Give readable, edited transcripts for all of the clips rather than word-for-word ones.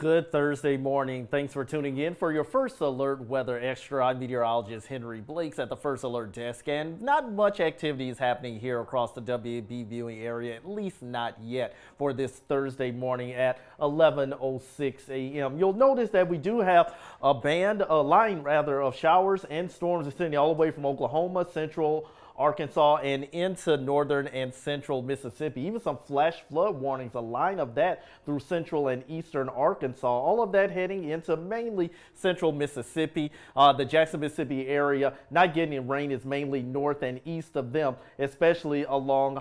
Good Thursday morning. Thanks for tuning in for your First Alert Weather Extra. I'm meteorologist Henry Blakes at the First Alert desk, and not much activity is happening here across the WAFB viewing area, at least not yet for this Thursday morning at 11:06 a.m. You'll notice that we do have a line of showers and storms extending all the way from Oklahoma, central Arkansas, and into northern and central Mississippi. Even some flash flood warnings, a line of that through central and eastern Arkansas. All of that heading into mainly central Mississippi. The Jackson, Mississippi area not getting rain is mainly north and east of them, especially along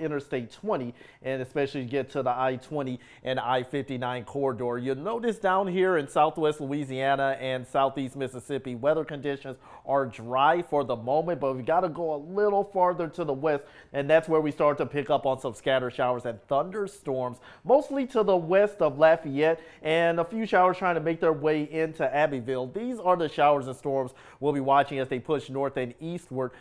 Interstate 20, and especially get to the I-20 and I-59 corridor. You'll notice down here in southwest Louisiana and southeast Mississippi, weather conditions are dry for the moment, but we got to go a little farther to the west, and that's where we start to pick up on some scattered showers and thunderstorms, mostly to the west of Lafayette, and a few showers trying to make their way into Abbeville. These are the showers and storms we'll be watching as they push north and eastward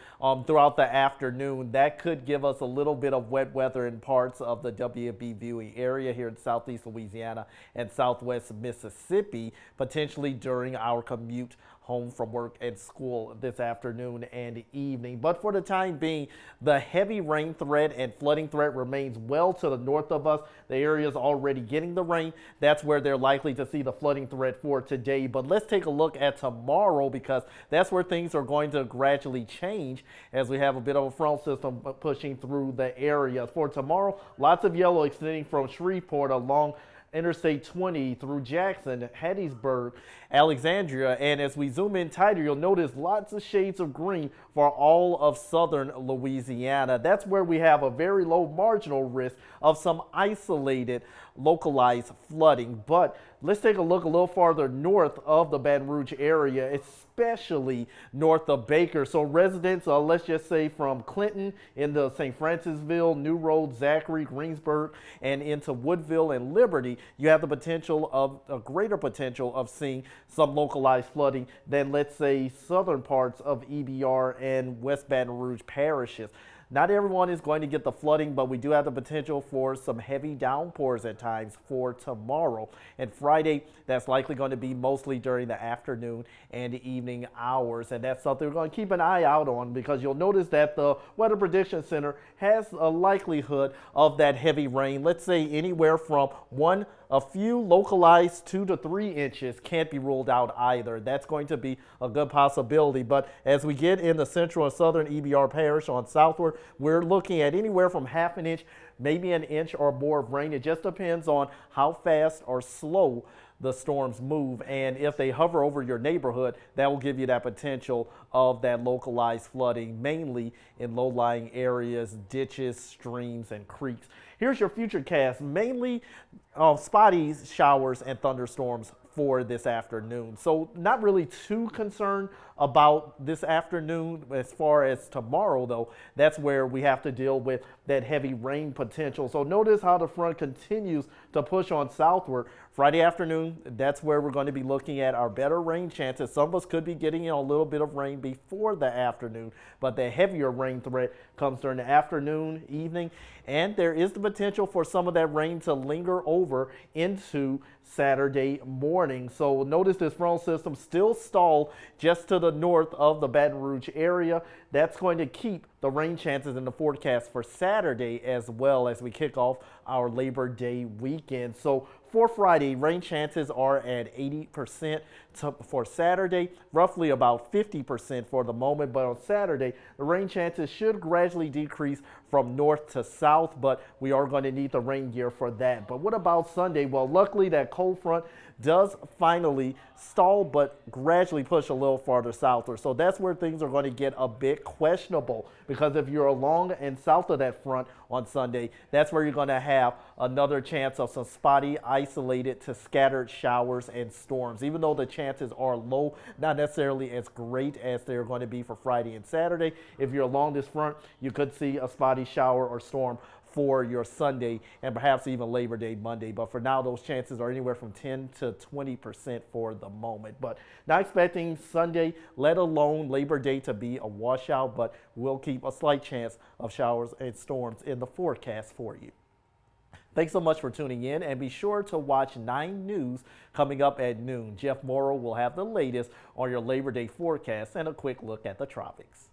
throughout the afternoon. That could give us a little bit of wet weather in parts of the WFB viewing area here in southeast Louisiana and southwest Mississippi, potentially during our commute home from work and school this afternoon and evening. But for the time being, the heavy rain threat and flooding threat remains well to the north of us. The area is already getting the rain. That's where they're likely to see the flooding threat for today. But let's take a look at tomorrow, because that's where things are going to gradually change as we have a bit of a front system pushing through the area. For tomorrow, lots of yellow extending from Shreveport along Interstate 20 through Jackson, Hattiesburg, Alexandria, and as we zoom in tighter, you'll notice lots of shades of green for all of southern Louisiana. That's where we have a very low marginal risk of some isolated localized flooding. But let's take a look a little farther north of the Baton Rouge area, especially north of Baker. So residents, let's just say from Clinton into St. Francisville, New Road, Zachary, Greensburg, and into Woodville and Liberty, you have the potential of a greater potential of seeing some localized flooding than, let's say, southern parts of EBR and West Baton Rouge parishes. Not everyone is going to get the flooding, but we do have the potential for some heavy downpours at times for tomorrow. And Friday, that's likely going to be mostly during the afternoon and evening hours. And that's something we're going to keep an eye out on, because you'll notice that the Weather Prediction Center has a likelihood of that heavy rain. Let's say anywhere from a few localized 2 to 3 inches can't be ruled out either. That's going to be a good possibility. But as we get in the central and southern EBR parish on southward, we're looking at anywhere from half an inch, maybe an inch or more of rain. It just depends on how fast or slow the storms move, and if they hover over your neighborhood, that will give you that potential of that localized flooding, mainly in low-lying areas, ditches, streams, and creeks. Here's your future cast, mainly spotty showers and thunderstorms for this afternoon. So not really too concerned about this afternoon. As far as tomorrow, though, that's where we have to deal with that heavy rain potential. So notice how the front continues to push on southward. Friday afternoon, that's where we're going to be looking at our better rain chances. Some of us could be getting a little bit of rain before the afternoon, but the heavier rain threat comes during the afternoon, evening, and there is the potential for some of that rain to linger over into Saturday morning. So notice this front system still stalled just to the north of the Baton Rouge area. That's going to keep the rain chances in the forecast for Saturday as well as we kick off our Labor Day weekend. So for Friday, rain chances are at 80%. For Saturday, roughly about 50% for the moment. But on Saturday, the rain chances should gradually decrease from north to south, but we are going to need the rain gear for that. But what about Sunday? Well, luckily that cold front does finally stall, but gradually push a little farther southward. So that's where things are going to get a bit questionable, because if you're along and south of that front on Sunday, that's where you're going to have another chance of some spotty, isolated to scattered showers and storms. Even though the chances are low, not necessarily as great as they're going to be for Friday and Saturday. If you're along this front, you could see a spotty shower or storm for your Sunday and perhaps even Labor Day Monday. But for now, those chances are anywhere from 10 to 20% for the moment. But not expecting Sunday, let alone Labor Day, to be a washout, but we'll keep a slight chance of showers and storms in the forecast for you. Thanks so much for tuning in, and be sure to watch 9 News coming up at noon. Jeff Morrow will have the latest on your Labor Day forecast and a quick look at the tropics.